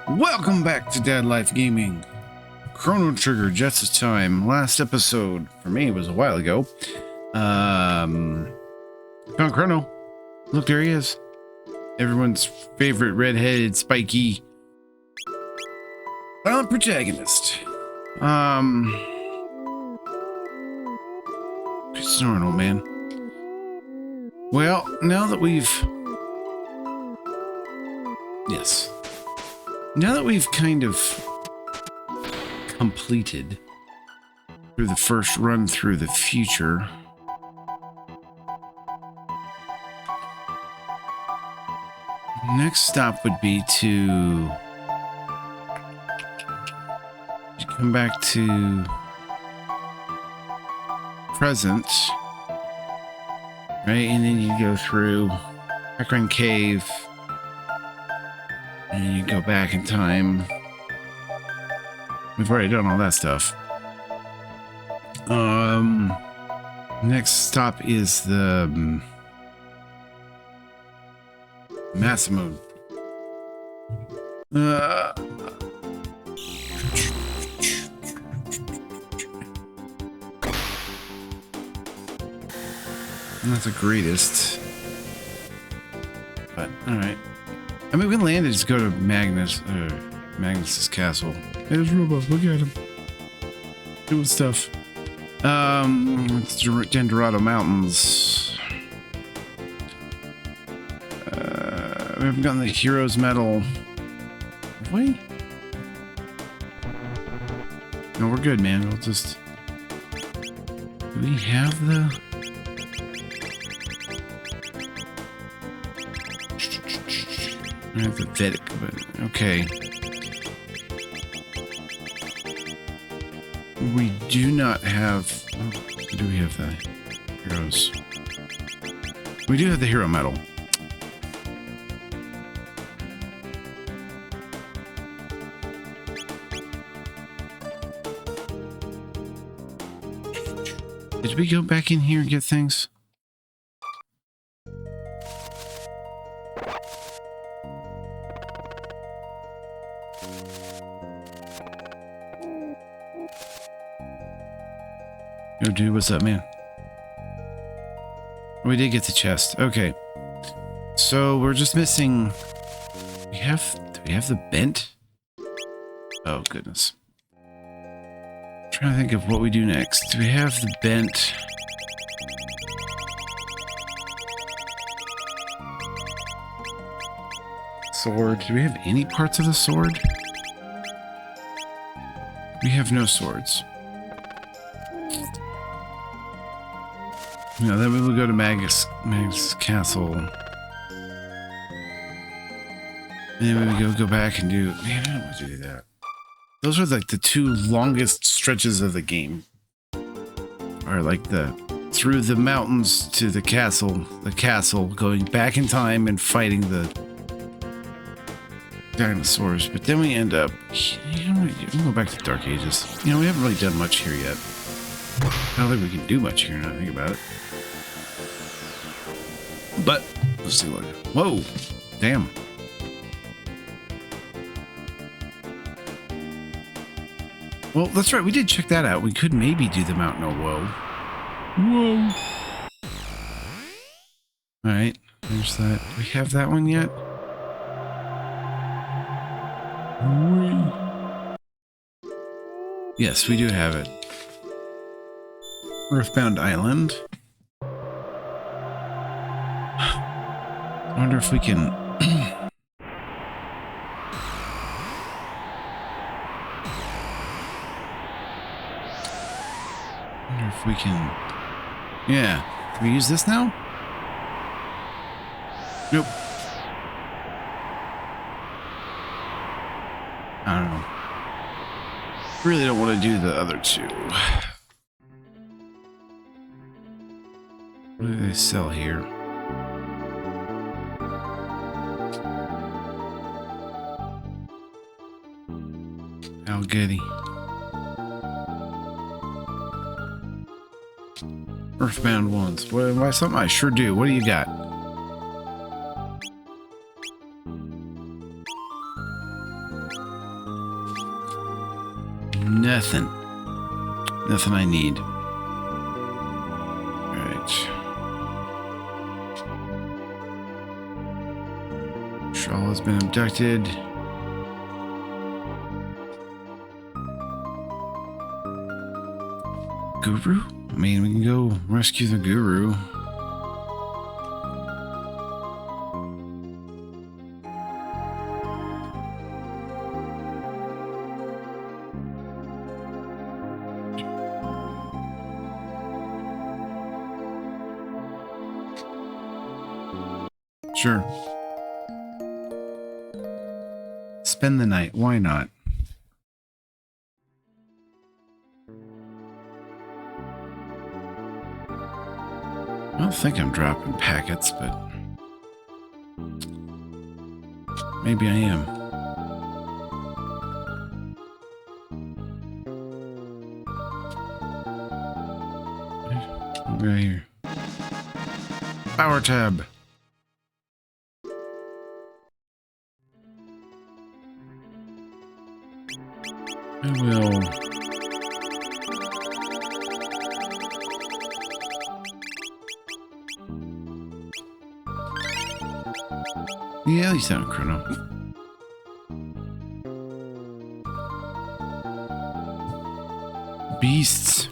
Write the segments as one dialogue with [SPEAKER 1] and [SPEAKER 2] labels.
[SPEAKER 1] Welcome back to Dad Life Gaming. Chrono Trigger, Justice Time. Last episode, for me, was a while ago. Found Chrono. Look, there he is. Everyone's favorite redheaded, spiky silent protagonist. Quit snoring, old man. Well, now that we've... Yes. Now that we've kind of completed through the first run through the future, next stop would be to come back to present, right? And then you go through Background Cave. And you go back in time. We've already done all that stuff. Next stop is the Massimo. Not the greatest, but all right. I mean, we landed, just go to Magnus's castle. There's robots, look at him. Doing stuff. It's Dendorado Mountains. We haven't gotten the Hero's Medal. Have we? No, we're good, man. We'll just... Do we have the... I have the Vedic, but okay. We do not have... Oh, do we have the heroes? We do have the hero medal. Did we go back in here and get things? Yo, dude, what's up, man? We did get the chest. Okay. So we're just missing... do we have the bent? Oh, goodness. I'm trying to think of what we do next. Do we have the bent? Sword. Do we have any parts of the sword? We have no swords. No, then we will go to Magnus Castle. And then we would go back and do... Man, I don't want to do that. Those are like the two longest stretches of the game. Or like the... through the mountains to the castle, going back in time and fighting the dinosaurs. But then we end up... You know, we can go back to Dark Ages. You know, we haven't really done much here yet. I don't think we can do much here now that I think about it. But, let's see what... Whoa! Damn. Well, that's right, we did check that out. We could maybe do the Mountain of Woe. Whoa! Alright, there's that. Do we have that one yet? Yes, we do have it. Earthbound Island. I wonder if we can... Yeah. Can we use this now? Nope. I don't know. Really don't want to do the other two. What do they sell here? How goody. Earthbound ones. Why something I sure do. What do you got? Nothing. Nothing I need. Alright. Shawl has been abducted. Guru? I mean, we can go rescue the guru. Sure. Spend the night. Why not? I don't think I'm dropping packets, but maybe I am. Right here. Power tab. I will. Yeah, at least on Chrono. Beasts.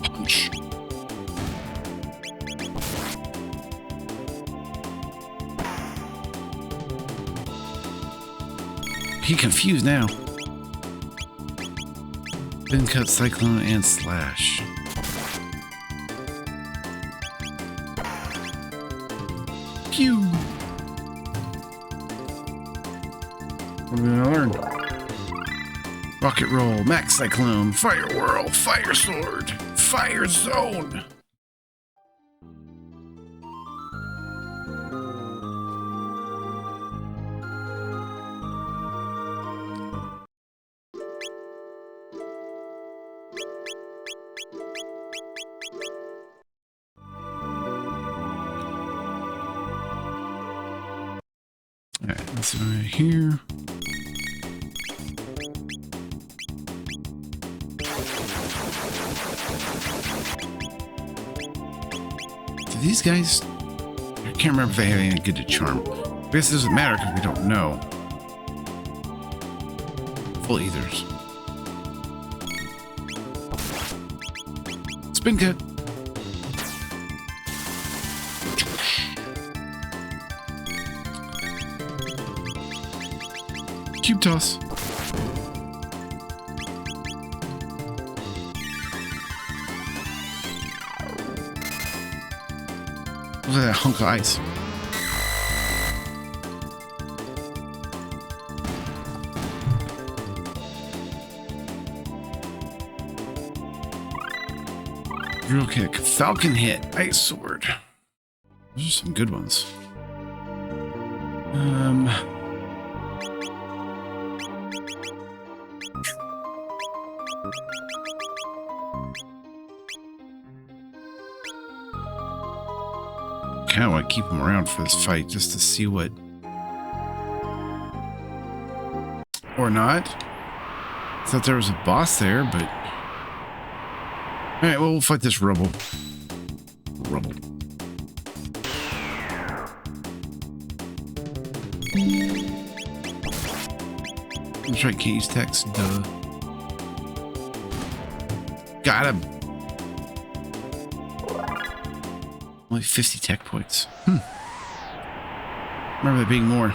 [SPEAKER 1] Punch. He confused now. Been cut, cyclone, and slash. Pew. What are we gonna learn? Rocket roll, max cyclone, fire whirl, fire sword, fire zone. Alright, let's go right here. Do these guys... I can't remember if they have any good to charm. I guess it doesn't matter because we don't know. Full ethers. Spin cut. Cube toss. Look at that hunk of ice. Drill kick. Falcon hit. Ice sword. Those are some good ones. Kind of want to keep him around for this fight just to see what... Or not. Thought there was a boss there, but... Alright, well, we'll fight this rubble. Rubble. That's right, can't use text. Duh. Got him. Only 50 tech points. Remember there being more.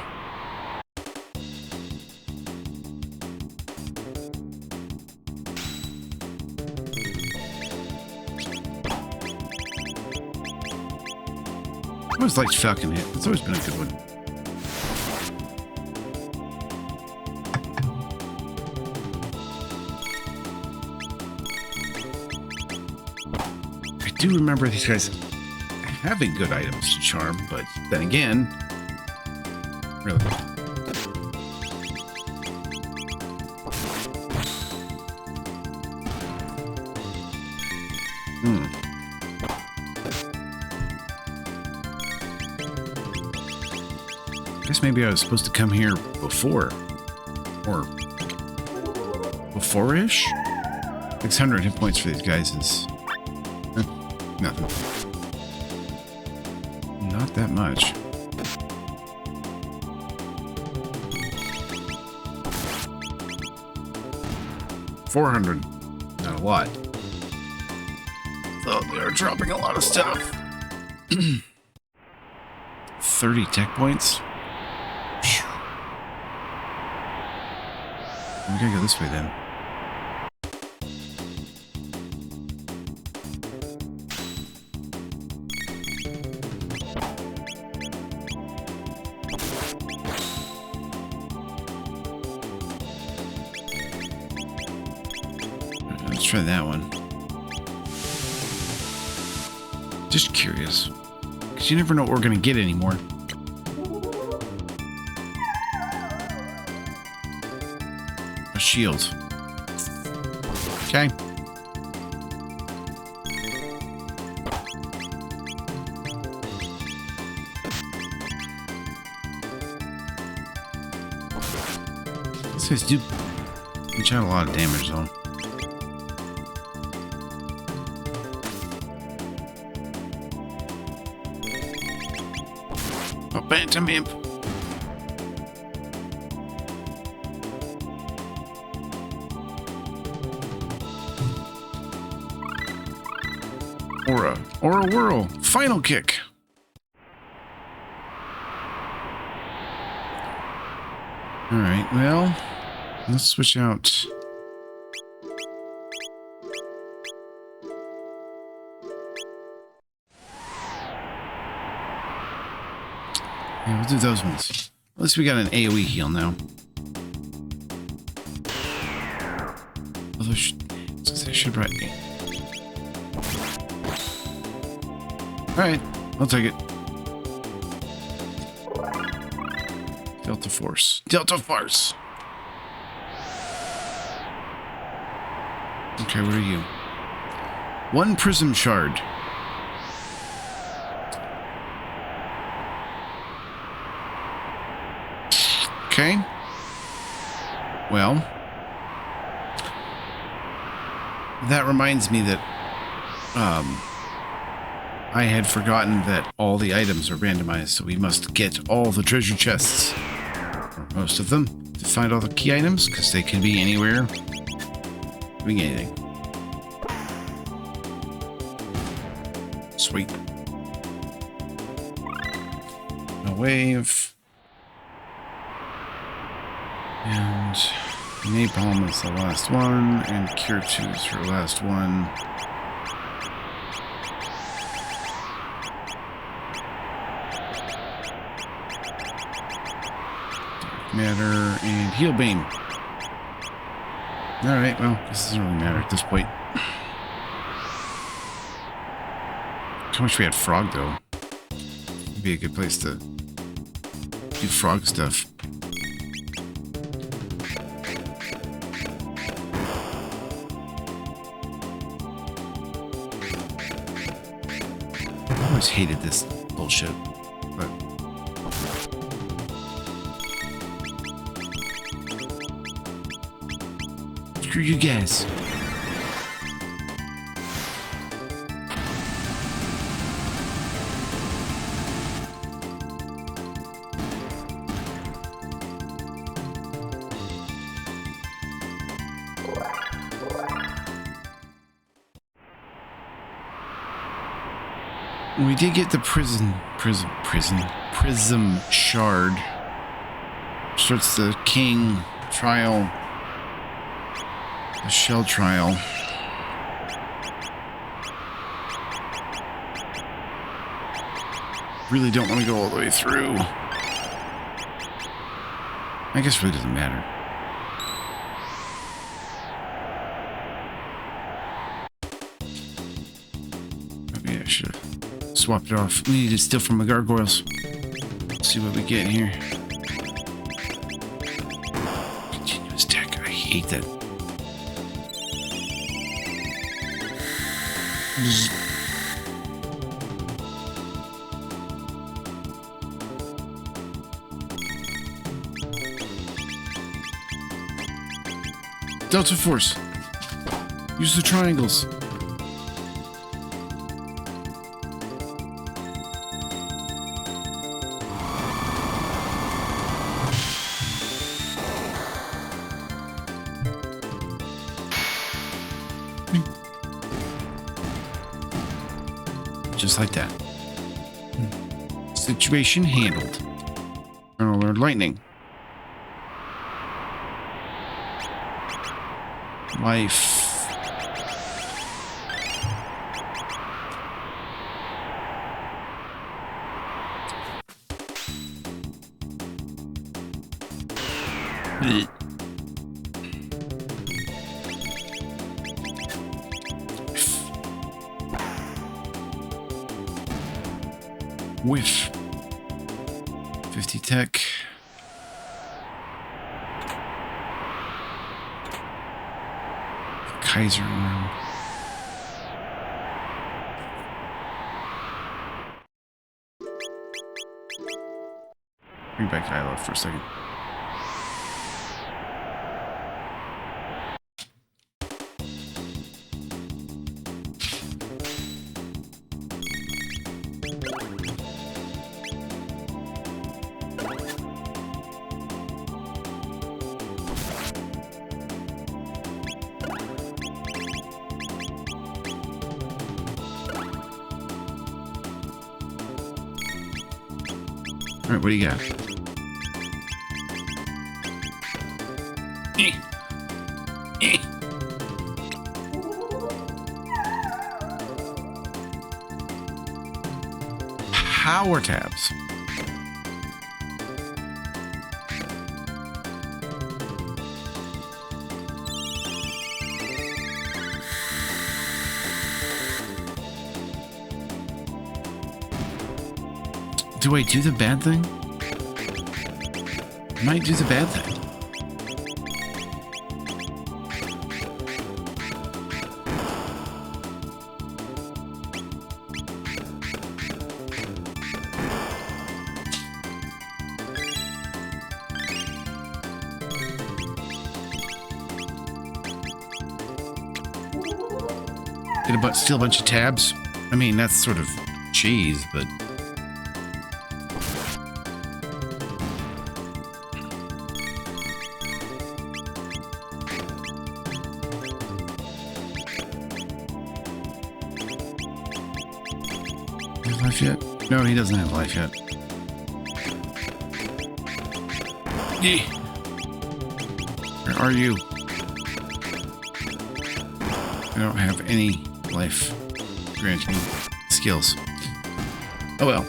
[SPEAKER 1] I always liked Falcon Hit. It's always been a good one. I do remember these guys having good items to charm, but then again, really. Hmm. I guess maybe I was supposed to come here before. Or before-ish? 600 hit points for these guys is nothing. Not that much. $400. Not a lot. Oh, they're dropping a lot of stuff. 30 tech points? We gotta go this way then. Let's try that one. Just curious. Because you never know what we're gonna get anymore. A shield. Okay. These guys do reach out a lot of damage though. A Phantom Imp. Or a whirl. Final kick. Alright, well, let's switch out. Yeah, we'll do those ones. At least we got an AoE heal now. Although, I should brought. Alright, I'll take it. Delta Force. Delta Force! Okay, what are you? 1 Prism Shard. Okay. Well. That reminds me that, I had forgotten that all the items are randomized, so we must get all the treasure chests, or most of them, to find all the key items, because they can be anywhere, doing anything. Sweet. A wave. And Napalm is the last one, and Cure 2 is her last one. Matter and Heal Beam. Alright, well, this doesn't really matter at this point. I wish we had Frog, though. It'd be a good place to do frog stuff. I always hated this bullshit, but screw you guys. We did get the prism shard. Starts the king trial. The shell trial. Really don't want to go all the way through. I guess it really doesn't matter. Maybe I should have swapped it off. We need to steal from the gargoyles. Let's see what we get here. Continuous tech. I hate that. Delta Force. Use the triangles. Just like that. Situation handled. Chrono learned lightning. Life. Whiff. 50 tech. Kaiser room. Bring back Kylo for a second. All right, what do you got? Power tabs. Do I do the bad thing? I might do the bad thing. Steal a bunch of tabs. I mean, that's sort of cheese, but life yet? No, he doesn't have life yet. Where are you? I don't have any life granting skills. Oh well.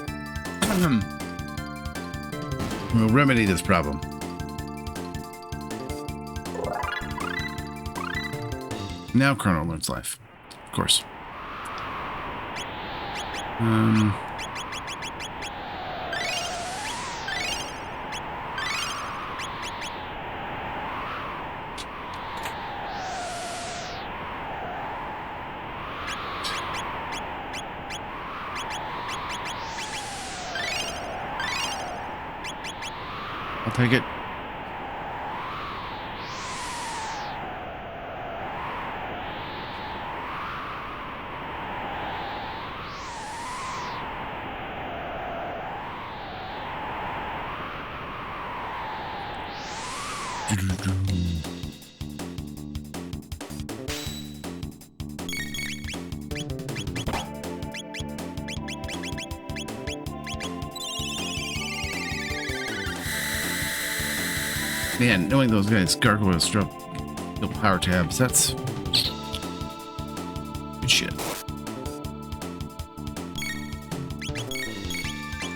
[SPEAKER 1] We'll remedy this problem. Now Chrono learns life. Of course. I'll take it. Man, knowing those guys gargoyles drop the power tabs, that's good shit.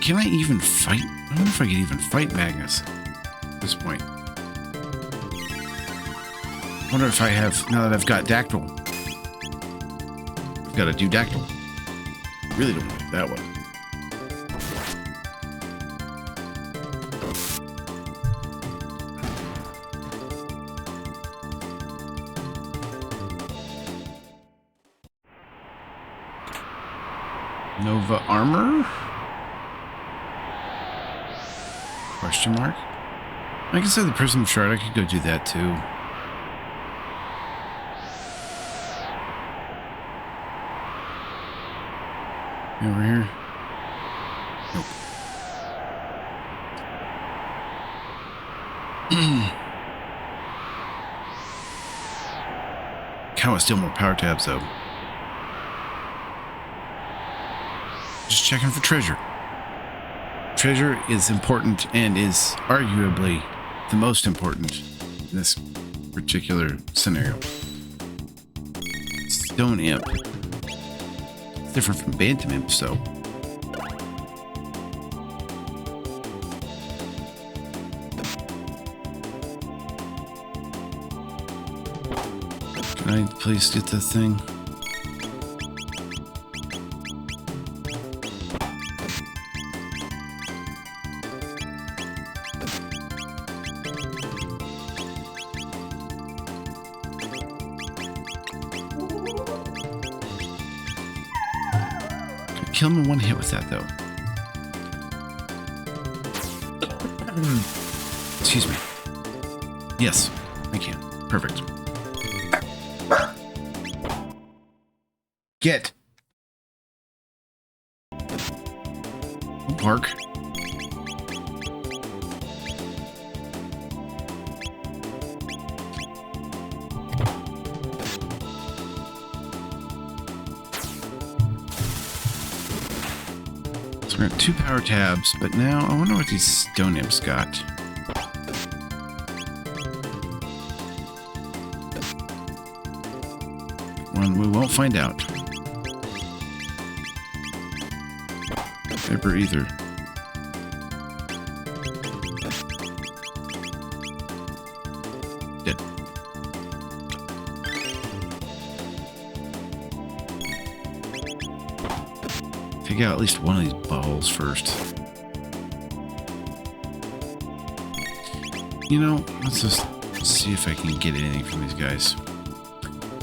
[SPEAKER 1] Can I even fight? I don't know if I can even fight Magnus at this point. I wonder if I have, now that I've got Dactyl. I've got to do Dactyl. Really don't like that one. Nova armor? Question mark? I guess I have the prism shard. I could go do that too. Over here? Nope. Cow is still more power tabs though. Just checking for treasure. Treasure is important and is arguably the most important in this particular scenario. Stone imp. It's different from bantam imp, so. Can I please get the thing? Kill him in one hit with that, though. Excuse me. Yes, I can. Perfect. Get. Don't bark. So we're at 2 power tabs, but now I wonder what these stone imps got. One we won't find out. Paper either. Dead. Take out at least one of these balls first. You know, let's just see if I can get anything from these guys.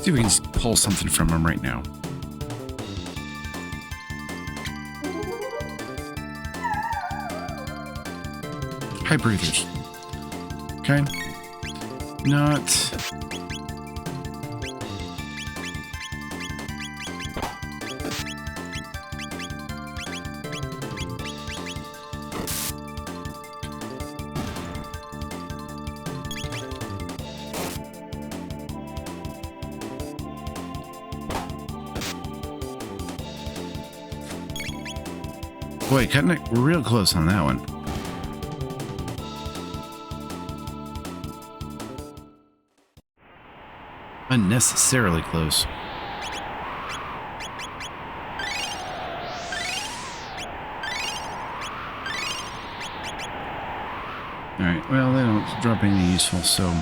[SPEAKER 1] See if we can just pull something from them right now. High breathers. Okay. Not. Boy, cutting it real close on that one. Unnecessarily close. Alright, well, they don't drop anything useful, so...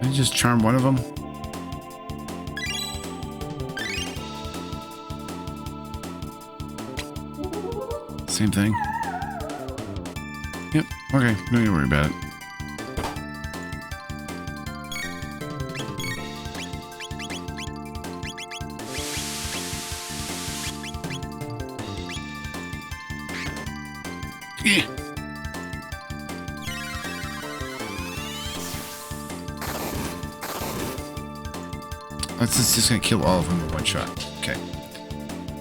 [SPEAKER 1] I just charm one of them. Same thing. Yep, okay, don't need to worry about it. Yeah. That's just gonna kill all of them in one shot. Okay.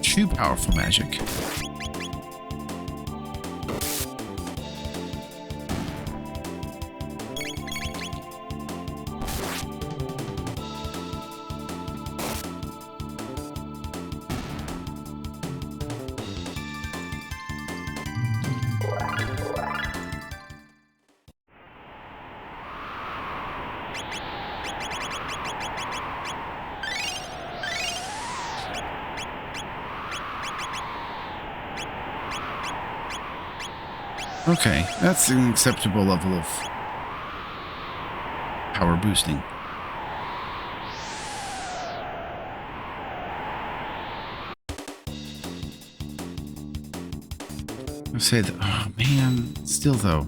[SPEAKER 1] Too powerful magic. Okay, that's an acceptable level of power boosting. I say that. Oh man, still though.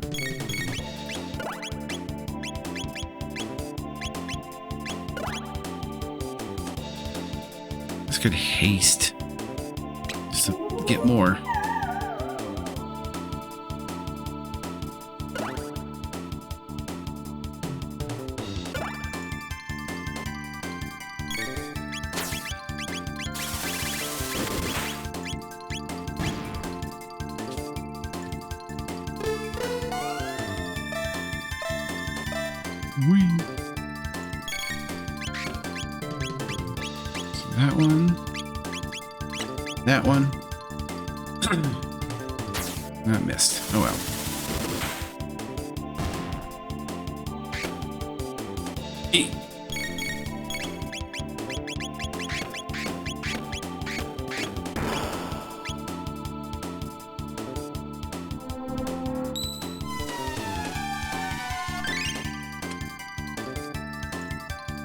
[SPEAKER 1] This could haste just to get more. Whee. So that one. That one. That missed. Oh well. E.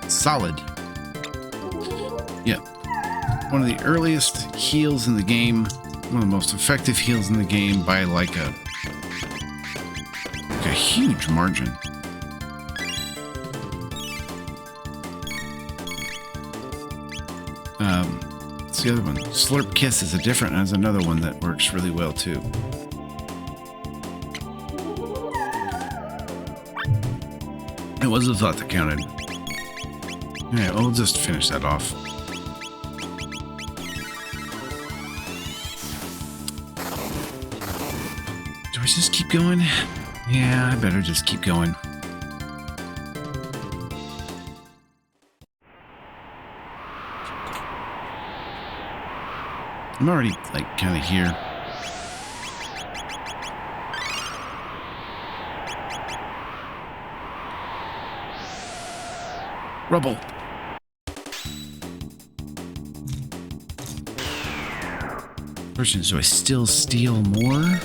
[SPEAKER 1] Solid. Yeah. One of the earliest heals in the game. One of the most effective heals in the game by like a huge margin. It's the other one. Slurp Kiss is another one that works really well too. It was a thought that counted. Yeah, we'll just finish that off. Do I just keep going? Yeah, I better just keep going. I'm already, like, kind of here. Rubble. Question is, do I still steal more?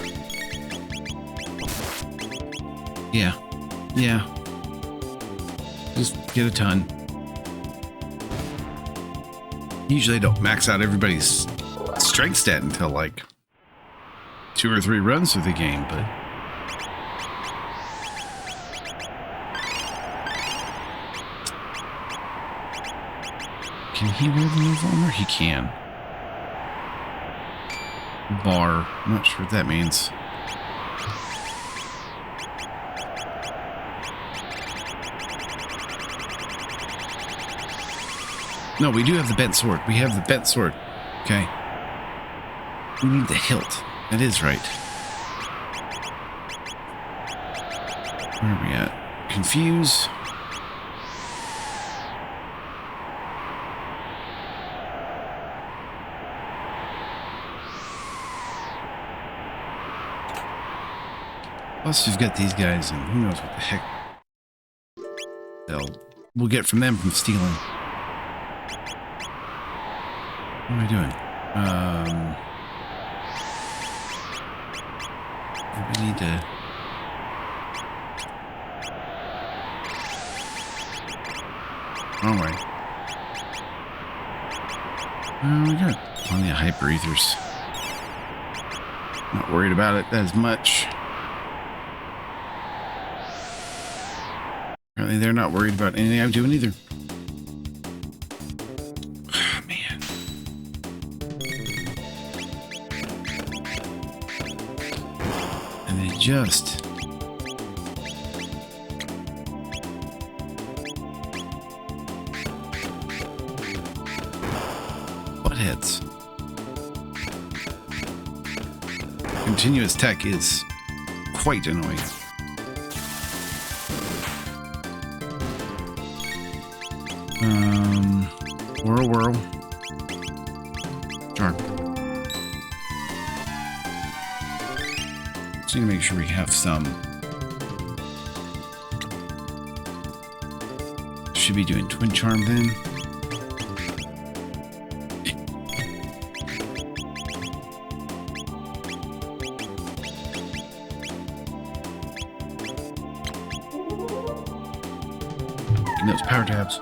[SPEAKER 1] Yeah. Yeah. Just get a ton. Usually I don't max out everybody's strength stat until like 2 or 3 runs through the game, but can he wield the move armor? He can. Bar. I'm not sure what that means. No, we do have the bent sword. We have the bent sword. Okay. We need the hilt. That is right. Where are we at? Confuse. Plus, you've got these guys, and who knows what the heck we'll get from them from stealing. What am I doing? We need to. Wrong way. We got plenty of hyper ethers. Not worried about it as much. Apparently they're not worried about anything I'm doing either. Oh, man. And they just... buttheads. Continuous tech is quite annoying. Whirl. Charm. Just need to make sure we have some. Should be doing Twin Charm then. And those power tabs.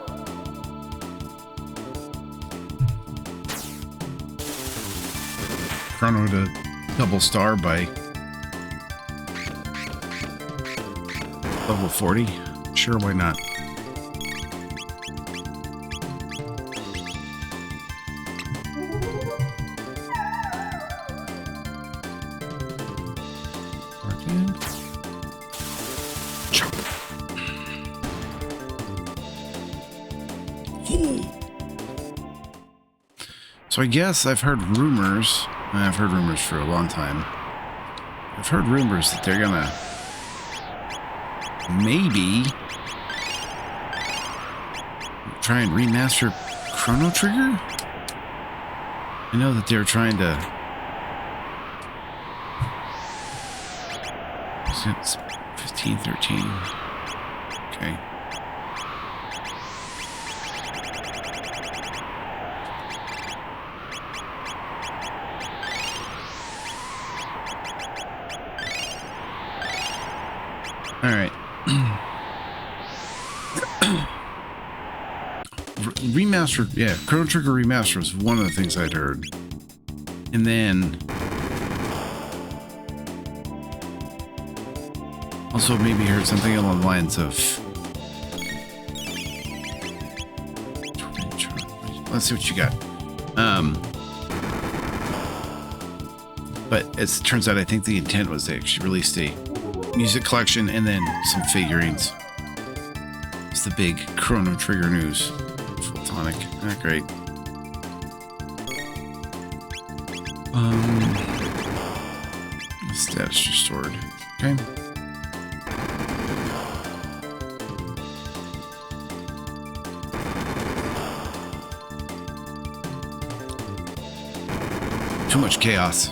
[SPEAKER 1] Chrono to double star by Level 40? Sure, why not? So I guess I've heard rumors, and I've heard rumors for a long time. I've heard rumors that they're gonna maybe try and remaster Chrono Trigger? I know that they're trying to... Since 15, 13. Okay. All right. Remastered, yeah, Chrono Trigger Remaster was one of the things I'd heard. And then also maybe heard something along the lines of... Let's see what you got. But as it turns out, I think the intent was they actually released a music collection and then some figurines. It's the big Chrono Trigger news. Photonic. Ah, great. Status restored. Okay. Too much chaos.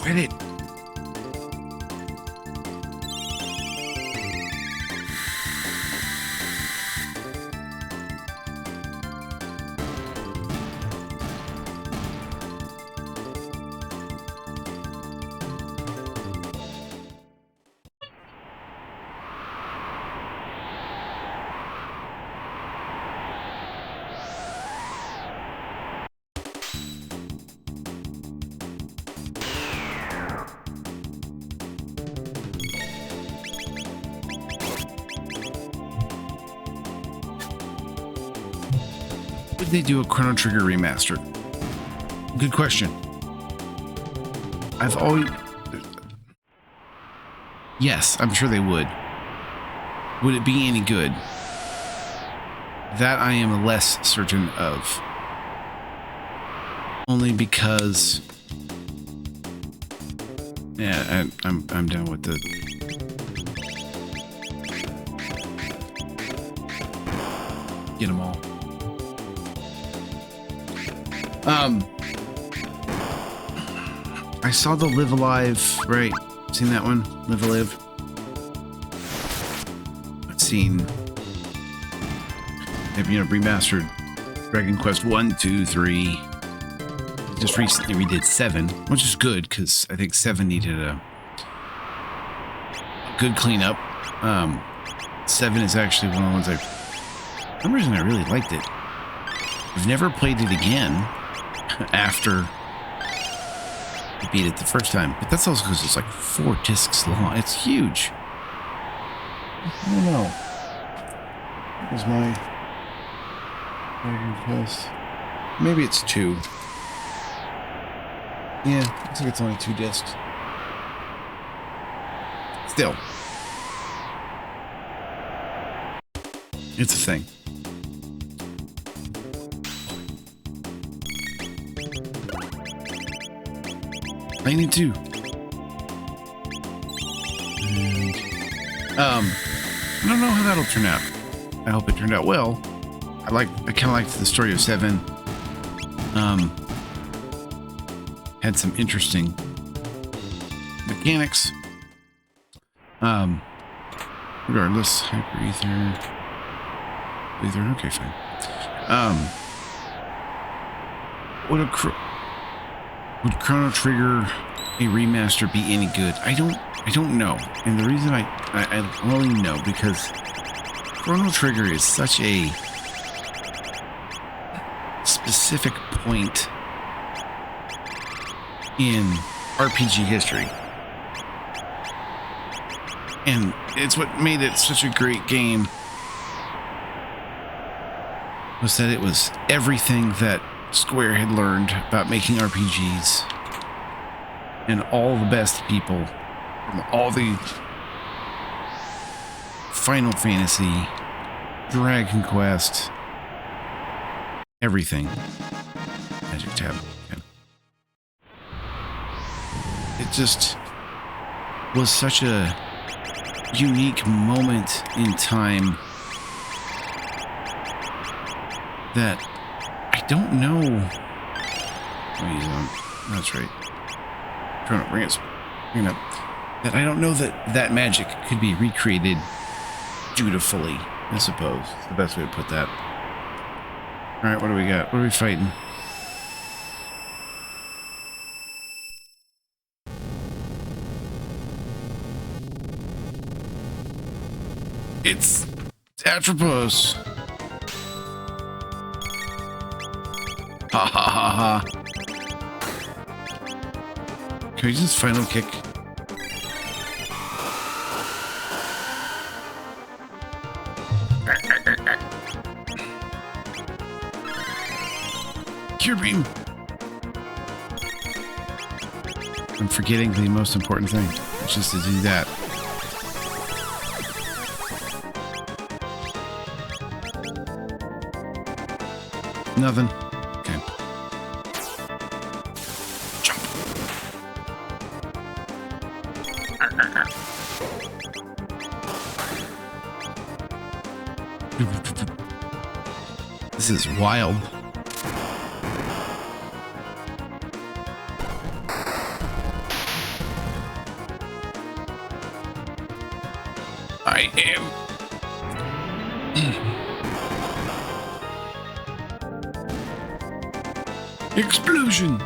[SPEAKER 1] Quit it. Would they do a Chrono Trigger remaster? Good question. I've always... Yes, I'm sure they would. Would it be any good? That I am less certain of. Only because... Yeah, I'm down with the... Get them all. I saw the Live Alive, right? Seen that one? Live Alive. I've seen, you know, remastered Dragon Quest 1, 2, 3. Just recently redid 7, which is good because I think 7 needed a good cleanup. 7 is actually one of the ones for some reason I really liked it. I've never played it again after I beat it the first time, but that's also because it's like 4 discs long. It's huge. I don't know. What was my Dragon Quest? Maybe it's 2. Yeah, looks like it's only 2 discs. Still, it's a thing. I need to. And, I don't know how that'll turn out. I hope it turned out well. I kind of liked the story of 7. Had some interesting mechanics. Regardless, hyper ether, okay, fine. Would Chrono Trigger a remaster be any good? I don't know. And the reason I only know because Chrono Trigger is such a specific point in RPG history. And it's what made it such a great game, was that it was everything that Square had learned about making RPGs, and all the best people from all the Final Fantasy, Dragon Quest, everything. Magic tab. Okay. It just was such a unique moment in time that I don't know. That's right. Chrono, bring it up. That I don't know that magic could be recreated dutifully, I suppose. It's the best way to put that. Alright, what do we got? What are we fighting? It's Atropos. Ha ha ha ha. Can we just final kick? Cure beam. I'm forgetting the most important thing, which is to do that. Nothing. Okay. Jump. This is wild. I am. Explosion!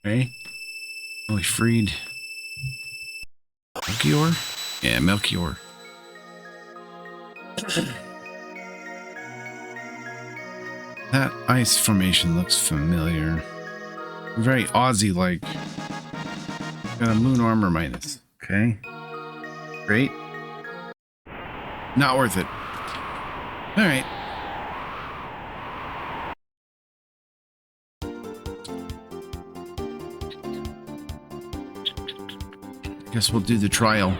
[SPEAKER 1] Okay. We freed Melchior? Yeah, Melchior. That ice formation looks familiar. Very Aussie-like. Got a moon armor minus. Okay. Great. Not worth it. Alright. Guess we'll do the trial. Now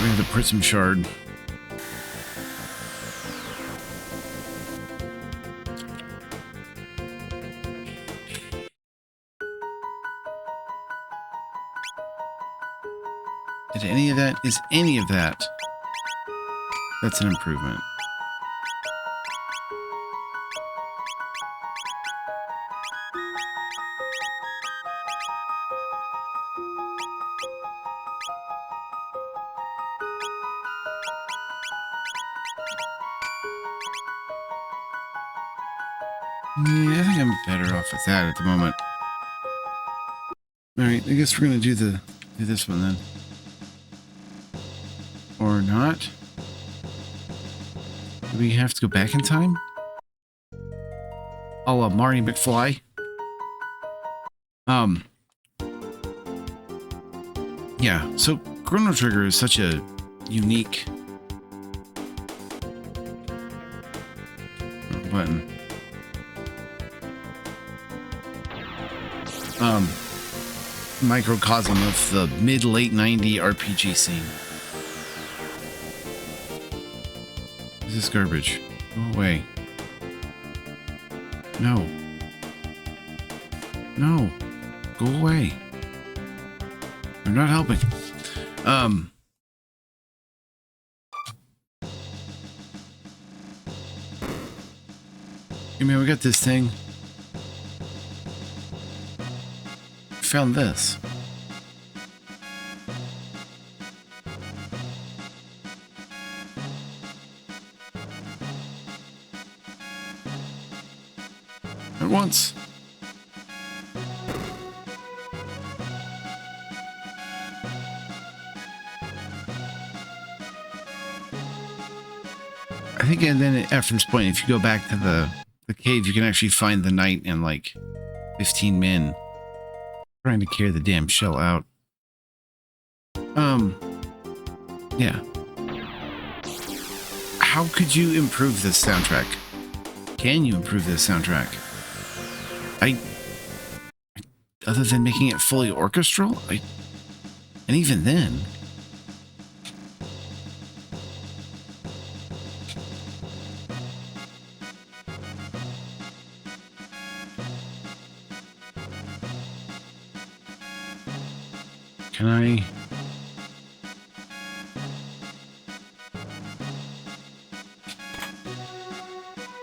[SPEAKER 1] we have the prism shard. Did any of that? Is any of that? That's an improvement. Yeah, I think I'm better off with that at the moment. Alright, I guess we're gonna do this one then. Or not? Do we have to go back in time? A la Marty McFly? Yeah, so Chrono Trigger is such a unique button. Microcosm of the mid-late 90s RPG scene. This is garbage. Go away. No. No. Go away. You're not helping. Hey man, we got this thing. Found this. at once. I think, and then after this point, if you go back to the cave, you can actually find the knight and like 15 men trying to carry the damn shell out. Yeah. How could you improve this soundtrack? Can you improve this soundtrack? Other than making it fully orchestral? And even then... Can I...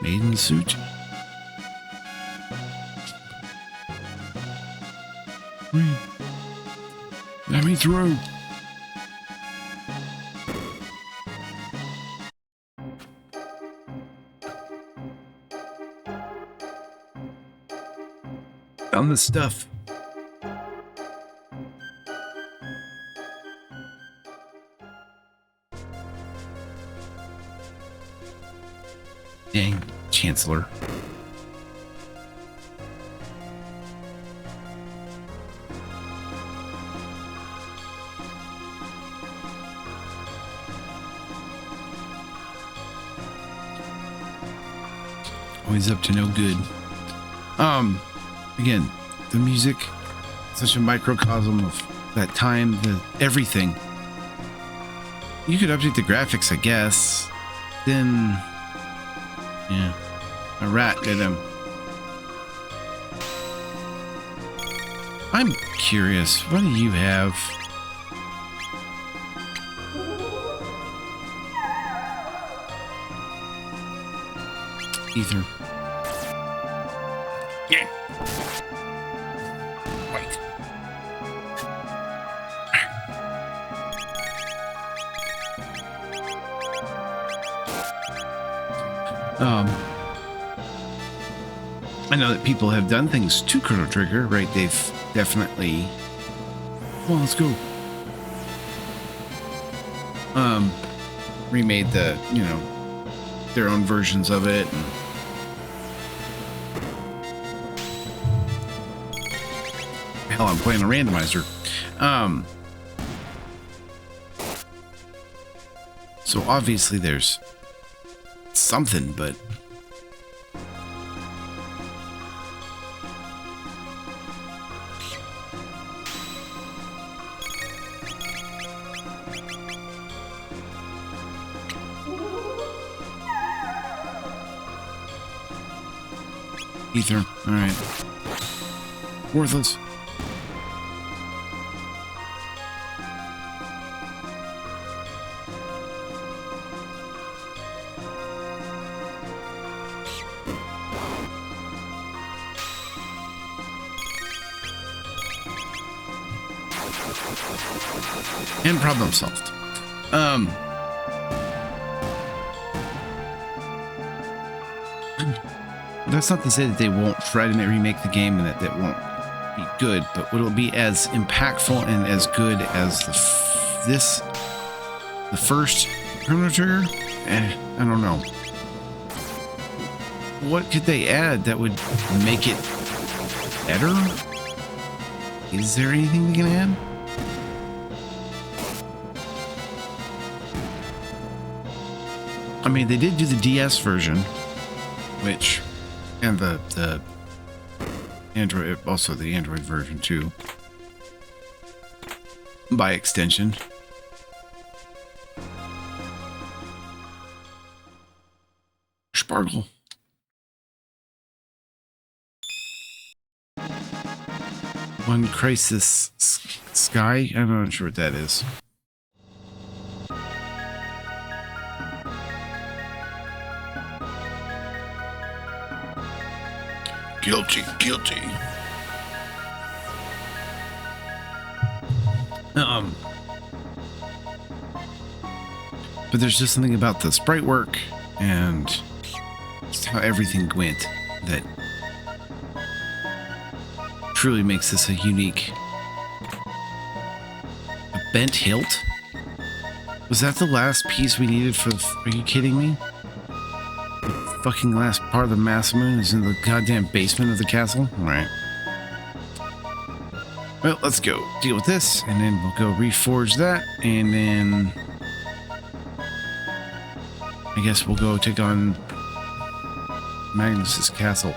[SPEAKER 1] Maiden suit? Let me through. On the stuff. Dang, Chancellor. Always up to no good. Again, the music, such a microcosm of that time, everything. You could update the graphics, I guess. Then, yeah, a rat did him. I'm curious, what do you have? Ether. Yeah. Wait. I know that people have done things to Chrono Trigger, right? They've definitely... Well, let's go. Remade the, you know, their own versions of it. And hell, I'm playing a randomizer. So obviously there's something, but Ether, all right. Worthless. And problem solved. That's not to say that they won't try to remake the game and that that won't be good, but will it be as impactful and as good as the first Chrono Trigger? I don't know. What could they add that would make it better? Is there anything they can add? I mean, they did do the DS version, which, and the Android, also the Android version too, by extension. Sparkle. One Crisis Sky? I'm not sure what that is. Guilty, guilty. But there's just something about the sprite work and just how everything went that truly makes this a unique. A bent hilt? Was that the last piece we needed for the... Are you kidding me? The fucking last part of the Masamune is in the goddamn basement of the castle? Alright. Well, let's go deal with this, and then we'll go reforge that, and then... I guess we'll go take on Magnus's castle.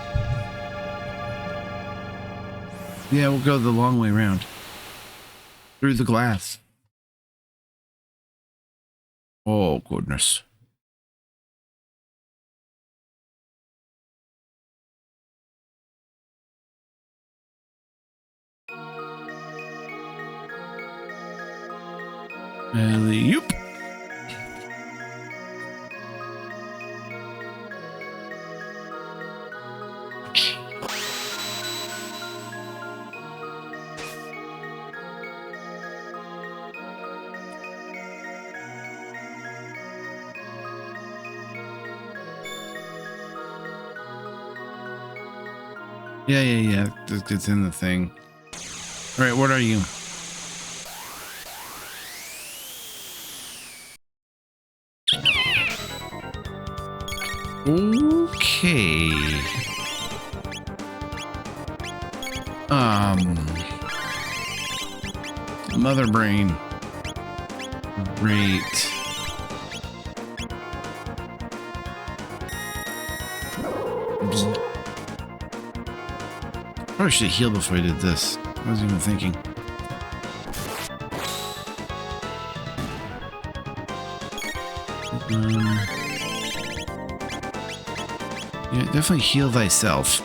[SPEAKER 1] Yeah, we'll go the long way around. Through the glass. Oh, goodness. Alley-oop. Yeah. It's in the thing. All right, what are you? Okay. Mother brain. Great. Probably should have healed before I did this. I wasn't even thinking. Yeah, definitely heal thyself.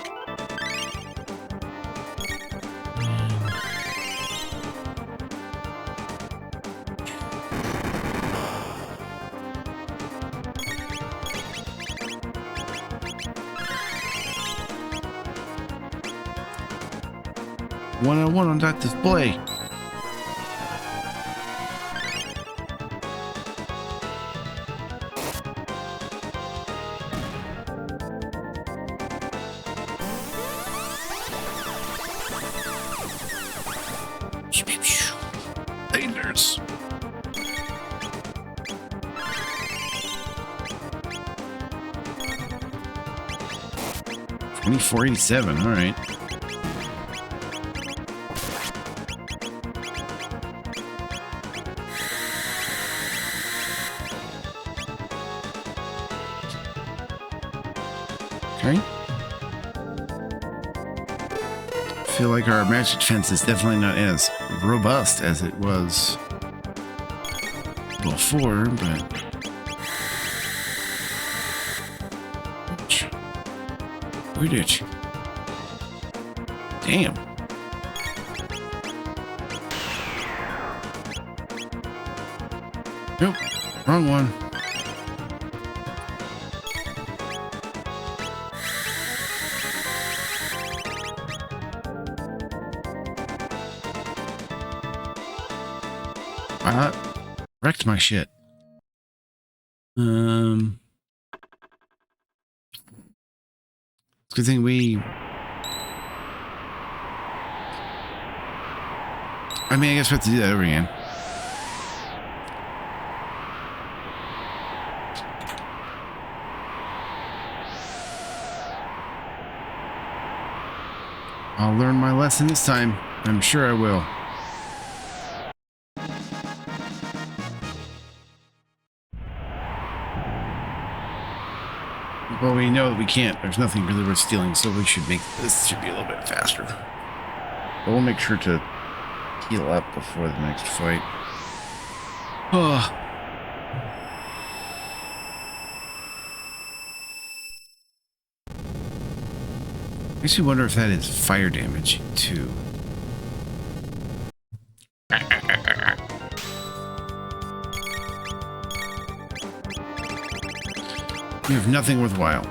[SPEAKER 1] One-on-one on that display. Lasers. 2487. All right. Okay. I feel like our magic defense is definitely not as robust as it was before, but... Where did you? Damn. Nope. Wrong one. Wow, that wrecked my shit. It's a good thing we... I mean, I guess we have to do that over again. I'll learn my lesson this time. I'm sure I will. Well, we know that we can't. There's nothing really worth stealing, so we should make this should be a little bit faster. But we'll make sure to heal up before the next fight. Oh. Makes me wonder if that is fire damage too. You have nothing worthwhile.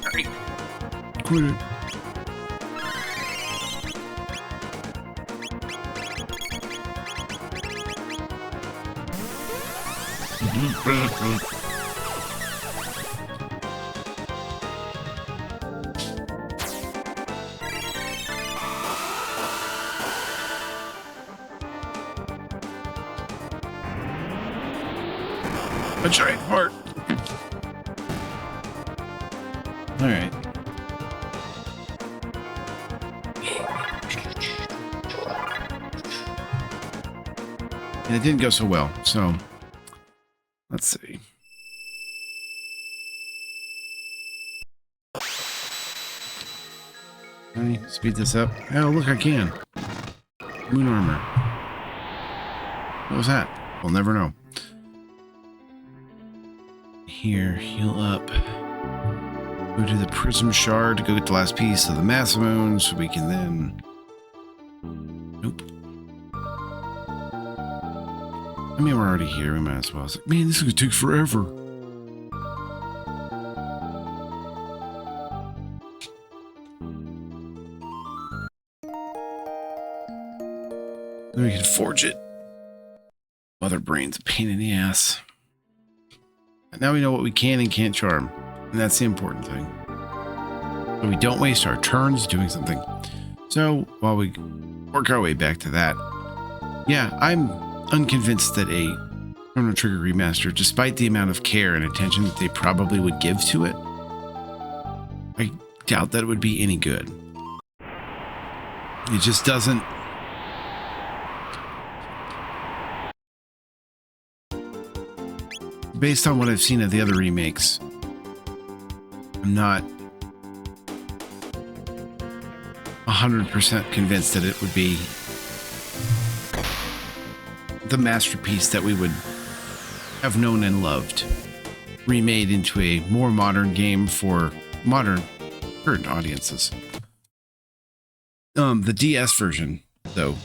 [SPEAKER 1] Hurry. Quit it. A giant heart. All right. And it didn't go so well, so let's see. Let me speed this up. Oh, look, I can. Moon armor. What was that? We'll never know. Here, heal up. Go to the prism shard to go get the last piece of the mass moon so we can then... Nope. I mean, we're already here. We might as well. I was like, man, this is going to take forever. Then we can forge it. Mother brain's a pain in the ass. And now we know what we can and can't charm. And that's the important thing. So we don't waste our turns doing something. So while we work our way back to that, yeah, I'm unconvinced that a Chrono Trigger remaster, despite the amount of care and attention that they probably would give to it, I doubt that it would be any good. It just doesn't. Based on what I've seen of the other remakes, I'm not 100% convinced that it would be the masterpiece that we would have known and loved, remade into a more modern game for modern current audiences. The DS version, though,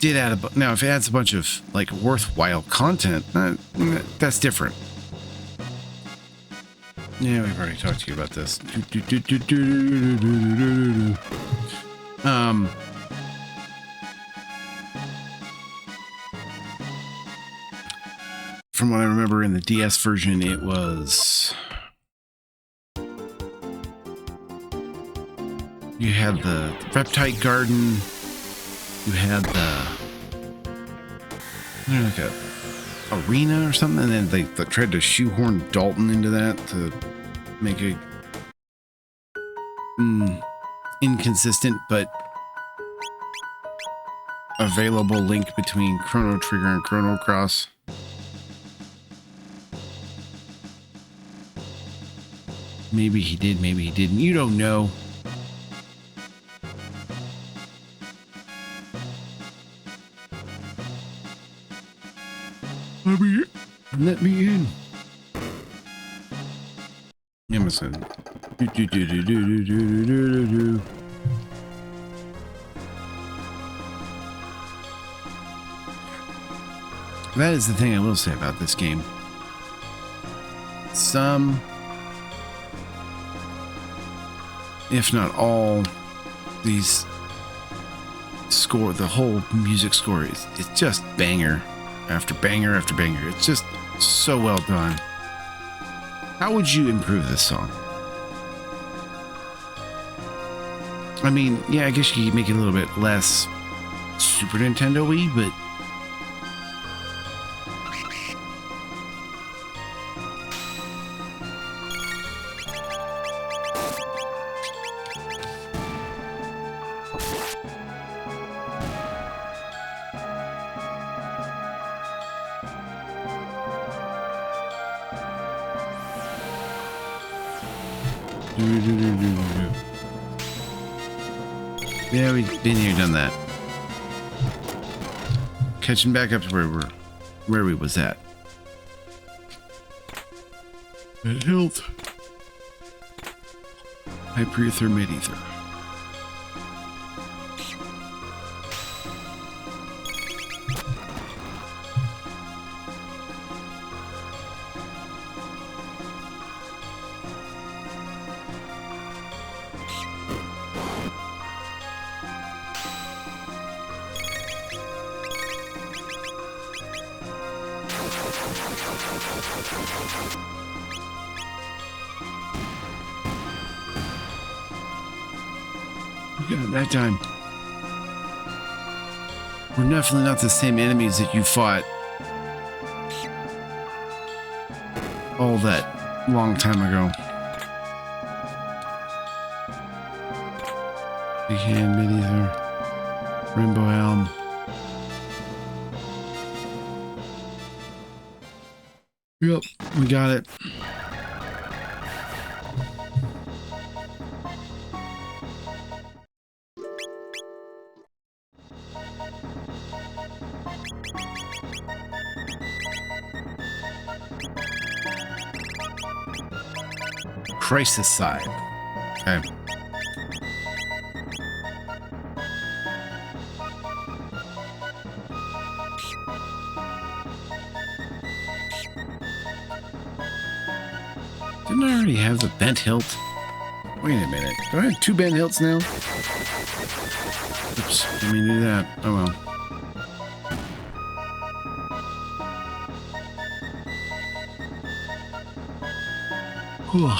[SPEAKER 1] did add a... Now, if it adds a bunch of, like, worthwhile content, that's different. Yeah, we've already talked to you about this. From what I remember in the DS version, it was... You had the Reptite Garden. You had the... like a arena or something, and then they tried to shoehorn Dalton into that to make a inconsistent but available link between Chrono Trigger and Chrono Cross. Maybe he did, maybe he didn't. You don't know. Let me in. Emerson. That is the thing I will say about this game. Some, if not all, these score, the whole music score is just banger after banger after banger. It's just so well done. How would you improve this song? I mean, yeah, I guess you could make it a little bit less Super Nintendo-y, but yeah, we've been here, done that. Catching back up to where we was at. It helped. Hyperthermate ether. Yeah, that time. We're definitely not the same enemies that you fought all that long time ago. Big hand, mid-ether, rainbow elm. Yep, we got it. Crisis side. Okay. Didn't I already have the bent hilt? Wait a minute. Do I have 2 bent hilts now? Oops, didn't mean to do that. Oh well. Whew.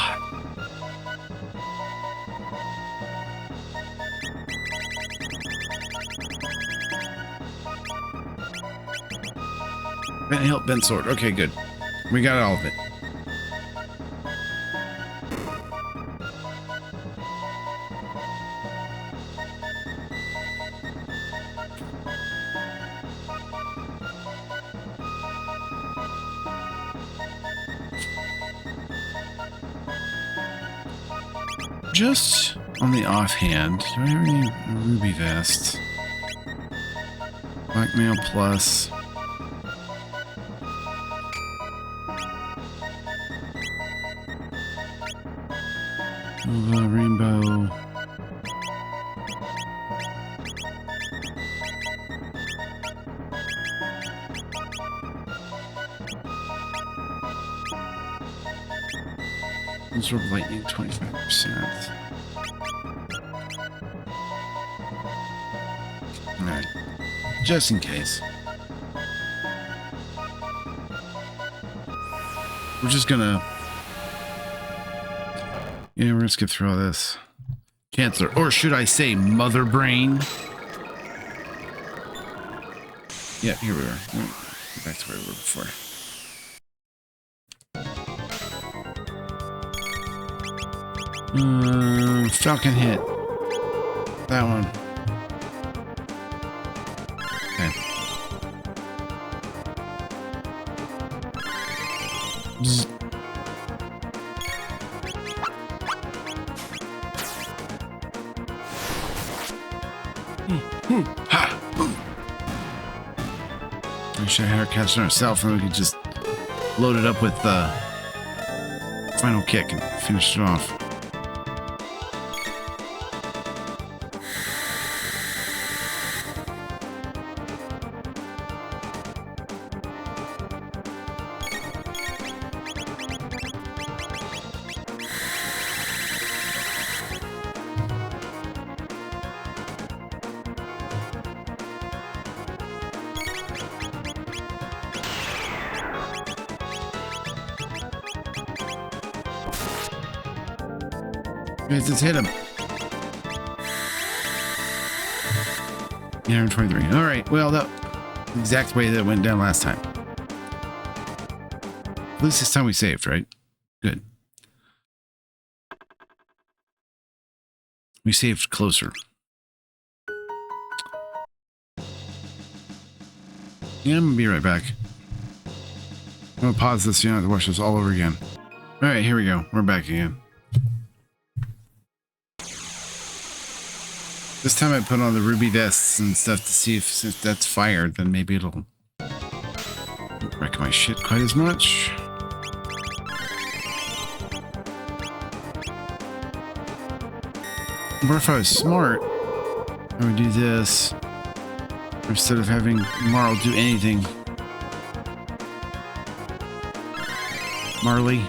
[SPEAKER 1] Bent hilt, bent sword. Okay, good. We got all of it. Just on the offhand, do I have any ruby vest? Blackmail plus. Rainbow. Absorb lightning 25%. Alright. Just in case. We're just gonna... Yeah, we're gonna skip through all this. Chancellor, or should I say Mother Brain? Yeah, here we are. Back to where we were before. Falcon hit. That one. Okay. Bzz. Ha! We should have catch on ourselves and we could just load it up with the final kick and finish it off. Guys, just hit him. 823. All right. Well, the exact way that it went down last time. At least this time we saved, right? Good. We saved closer. Yeah, I'm gonna be right back. I'm gonna pause this so you don't have to watch this all over again. All right, here we go. We're back again. This time I put on the ruby vests and stuff to see if that's fired, then maybe it'll wreck my shit quite as much. Or if I was smart, I would do this instead of having Marl do anything. Marley.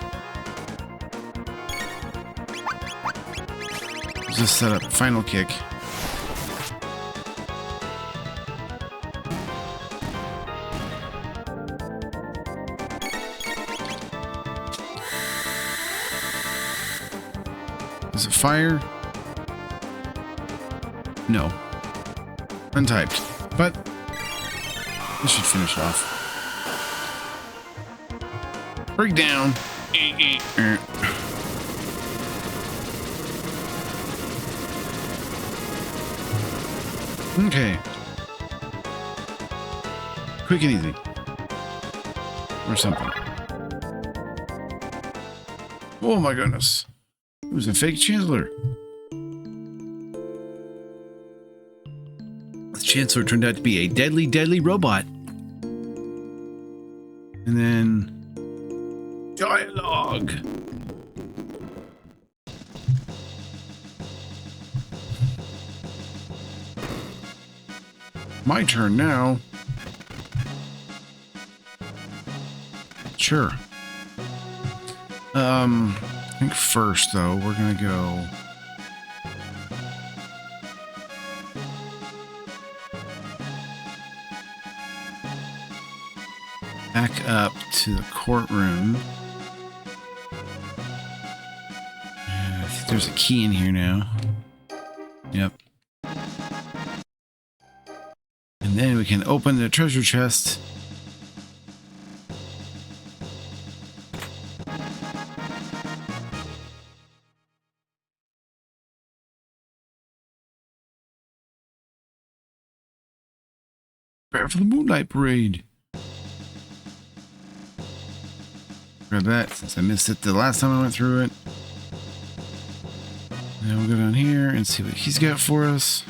[SPEAKER 1] Just set up final kick. Is it fire? No. Untyped. But this should finish off. Break down. Okay. Quick and easy. Or something. Oh my goodness. It was a fake Chancellor. The Chancellor turned out to be a deadly, deadly robot. And then... dialogue. My turn now. Sure. I think first, though, we're gonna go... back up to the courtroom. I think there's a key in here now. Yep. And then we can open the treasure chest. Prepare for the Moonlight Parade. Grab that since I missed it the last time I went through it. Now we'll go down here and see what he's got for us.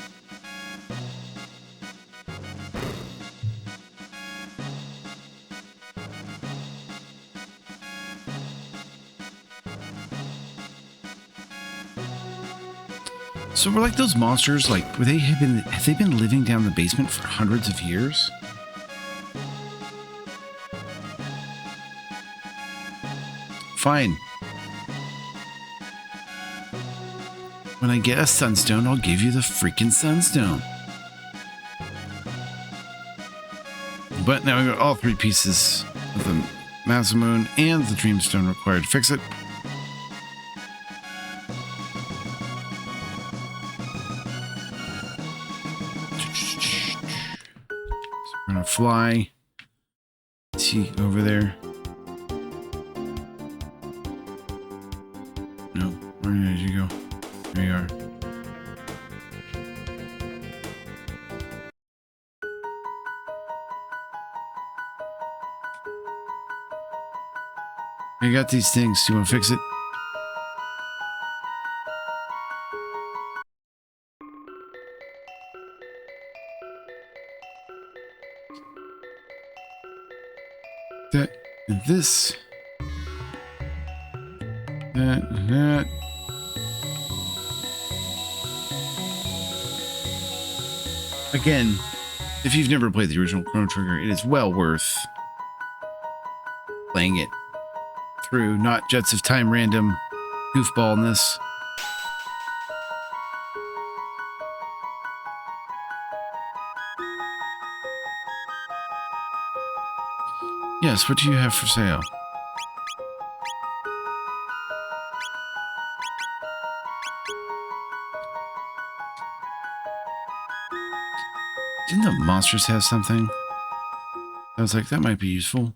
[SPEAKER 1] So we're like those monsters, like have they been living down the basement for hundreds of years? Fine. When I get a sunstone, I'll give you the freaking sunstone. But now we got all 3 pieces of the Massive Moon and the Dreamstone required to fix it. We're gonna fly. See over there. No, where did you go? There you are. I got these things. Do you want to fix it? That and this. That and that. Again, if you've never played the original Chrono Trigger, it is well worth playing it through, not Jets of Time random goofballness. Yes, what do you have for sale? Didn't the monsters have something? I was like, that might be useful.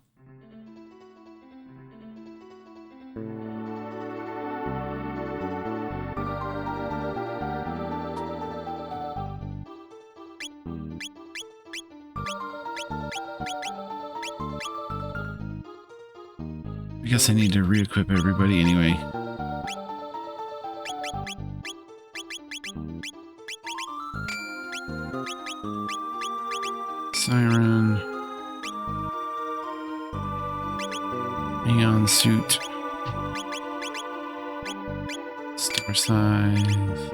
[SPEAKER 1] I guess I need to re-equip everybody anyway. Siren. Neon suit. Star Scythe.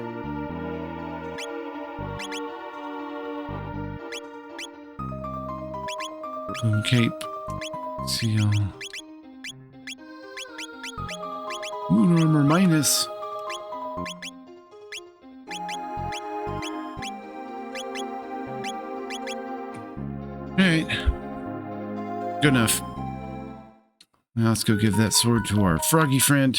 [SPEAKER 1] Boom Cape. Seal. Moon Armor minus. Alright. Good enough. Now let's go give that sword to our froggy friend.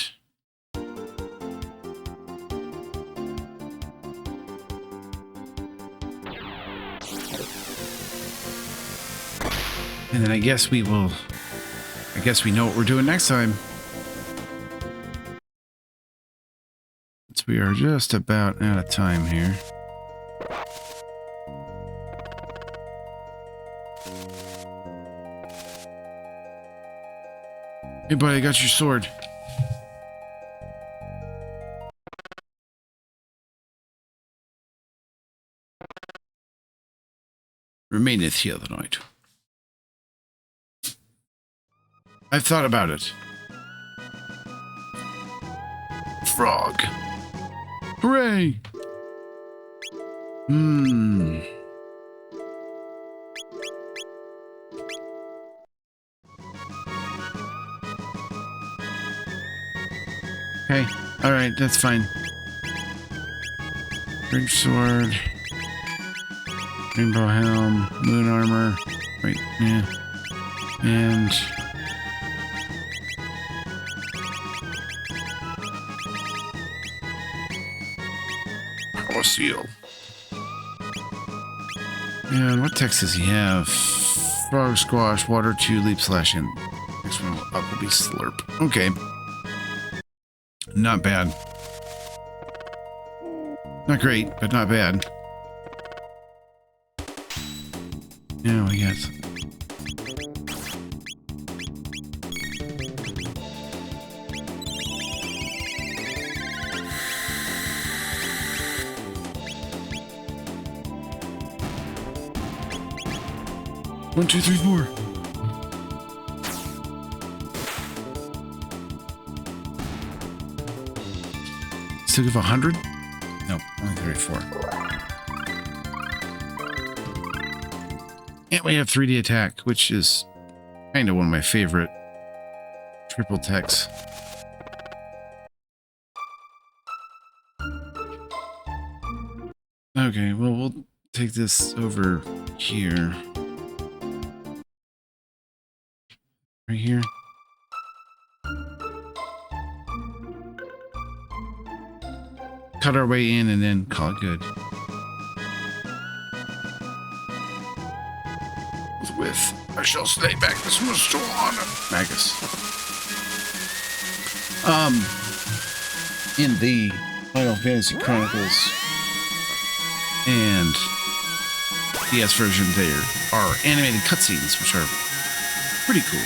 [SPEAKER 1] And then I guess we will I guess we know what we're doing next time. So we are just about out of time here. Hey buddy, I got your sword. Remaineth here the night. I've thought about it. Frog. Hooray! Okay, alright, that's fine. Bridge sword. Rainbow helm. Moon armor. Right, yeah. And... power seal. And what text does he have? Frog squash, water 2, leap slash in. Next one up will be slurp. Okay. Not bad. Not great, but not bad. Yeah, we got some. One, two, three, four. Still give 100? No, only 34. And we have 3D attack, which is kind of one of my favorite triple techs. Okay, well, we'll take this over here. Right here. Cut our way in and then call it good. With I shall slay back this storm. Magus. In the Final Fantasy Chronicles and DS version, there are animated cutscenes, which are pretty cool.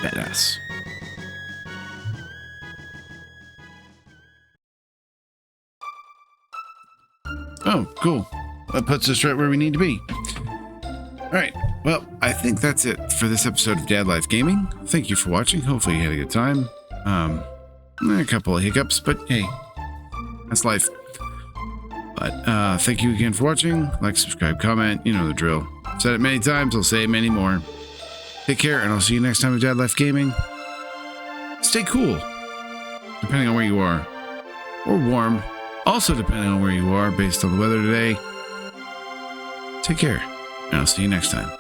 [SPEAKER 1] Badass. Oh, cool. That puts us right where we need to be. Alright, well, I think that's it for this episode of Dad Life Gaming. Thank you for watching. Hopefully you had a good time. A couple of hiccups, but hey, that's life. But thank you again for watching. Like, subscribe, comment, you know the drill. I've said it many times, I'll say it many more. Take care, and I'll see you next time with Dad Life Gaming. Stay cool, depending on where you are. Or warm, also depending on where you are based on the weather today. Take care, and I'll see you next time.